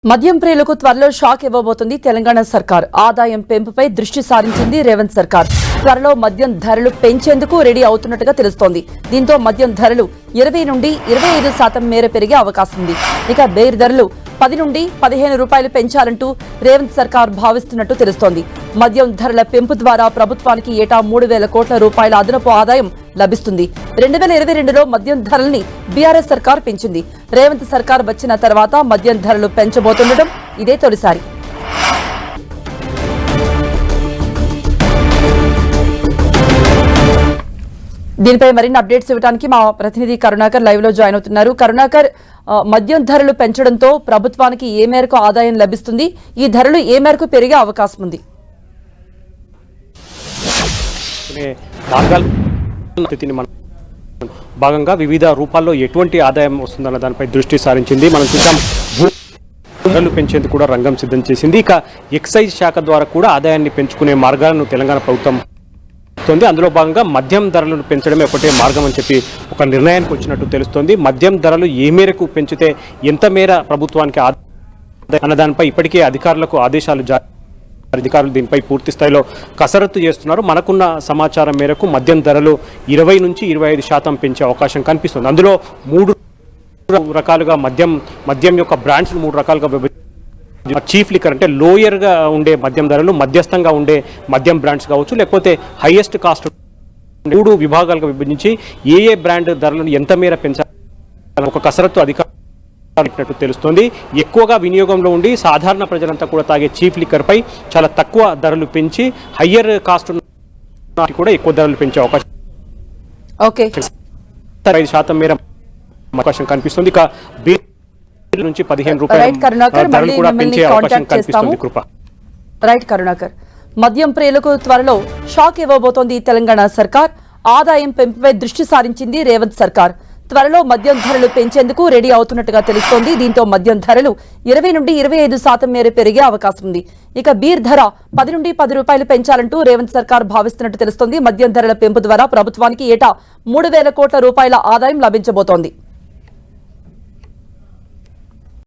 మద్యం ప్రియులకు త్వరలో షాక్ ఇవ్వబోతుంది తెలంగాణ సర్కార్. ఆదాయం పెంపుపై దృష్టి సారించింది రేవంత్ సర్కార్. త్వరలో మద్యం ధరలు పెంచేందుకు రెడీ అవుతున్నట్టుగా తెలుస్తోంది. దీంతో మద్యం ధరలు 20 నుండి 25% మేర పెరిగే అవకాశం ఉంది. ఇక బేర్ ధరలు 10 నుండి 15 రూపాయలు పెంచాలంటూ రేవంత్ సర్కార్ భావిస్తున్నట్టు తెలుస్తోంది. మద్యం ధరల పెంపు ద్వారా ప్రభుత్వానికి ఏటా 3,000 కోట్ల రూపాయల అదనపు ఆదాయం లభిస్తుంది. 2022లో మద్యం ధరల్ని బీఆర్ఎస్ సర్కార్ పెంచింది. రేవంత్ సర్కార్ వచ్చిన తర్వాత మద్యం ధరలు పెంచబోతుండటం ఇదే తొలిసారి. దీనిపై మరిన్ని అప్డేట్స్ ఇవ్వడానికి మా ప్రతినిధి కరుణాకర్ లైవ్ లో జాయిన్ అవుతున్నారు. కరుణాకర్, మద్యం ధరలు పెంచడంతో ప్రభుత్వానికి ఏ మేరకు ఆదాయం లభిస్తుంది? ఈ ధరలు ఏ మేరకు పెరిగే అవకాశం ఉంది? భాగంగా వివిధ రూపాల్లో ఎటువంటి ఆదాయం వస్తుందన్న దానిపై దృష్టి సారించింది. మనం చూద్దాం, ధరలు పెంచేందుకు కూడా రంగం సిద్ధం చేసింది. ఇక ఎక్సైజ్ శాఖ ద్వారా కూడా ఆదాయాన్ని పెంచుకునే మార్గాలను తెలంగాణ ప్రభుత్వం అందులో భాగంగా మద్యం ధరలను పెంచడమే ఒకటే మార్గం అని చెప్పి ఒక నిర్ణయానికి వచ్చినట్టు తెలుస్తోంది. మద్యం ధరలు ఏ మేరకు పెంచితే ఎంత మేర ప్రభుత్వానికి అన్న దానిపై ఇప్పటికే అధికారులకు ఆదేశాలు జారీ, అధికారులు దీనిపై పూర్తి స్థాయిలో కసరత్తు చేస్తున్నారు. మనకున్న సమాచారం మేరకు మద్యం ధరలు 20 నుంచి 25% పెంచే అవకాశం కనిపిస్తుంది. అందులో 3 రకాలుగా మద్యం యొక్క బ్రాండ్స్ 3 రకాలుగా చీఫ్ లిక్కర్ అంటే లోయర్గా ఉండే మద్యం ధరలు, మధ్యస్థంగా ఉండే మద్యం బ్రాండ్స్ కావచ్చు, లేకపోతే హైయెస్ట్ కాస్ట్ 3 విభాగాలుగా విభజించి ఏ బ్రాండ్ ధరలను ఎంత మేర పెంచాలని ఒక కసరత్తు అధికారులు తెలుస్తోంది. ఎక్కువగా వినియోగంలో ఉండి సాధారణ ప్రజలంతా కూడా తాగే చీఫ్ లిక్కర్ పై చాలా తక్కువ ధరలు పెంచి హయ్యర్ కాస్ట్ కూడా ఎక్కువ ధరలు పెంచే అవకాశం 5% మేర అవకాశం కనిపిస్తుంది. ఇక నుంచి 15 రూపాయలు. మద్యం ప్రియులకు త్వరలో షాక్ ఇవ్వబోతోంది తెలంగాణ సర్కార్. ఆదాయం పెంపుపై దృష్టి సారించింది రేవంత్ సర్కార్. త్వరలో మద్యం ధరలు పెంచేందుకు రెడీ అవుతున్నట్టుగా తెలుస్తోంది. దీంతో మద్యం ధరలు 20 నుండి 25% మేర పెరిగే అవకాశం ఉంది. ఇక బీర్ ధర 10 నుండి 10 రూపాయలు పెంచాలంటూ రేవంత్ సర్కార్ భావిస్తున్నట్టు తెలుస్తోంది. మద్యం ధరల పెంపు ద్వారా ప్రభుత్వానికి ఏటా 3,000 కోట్ల రూపాయల ఆదాయం లభించబోతోంది.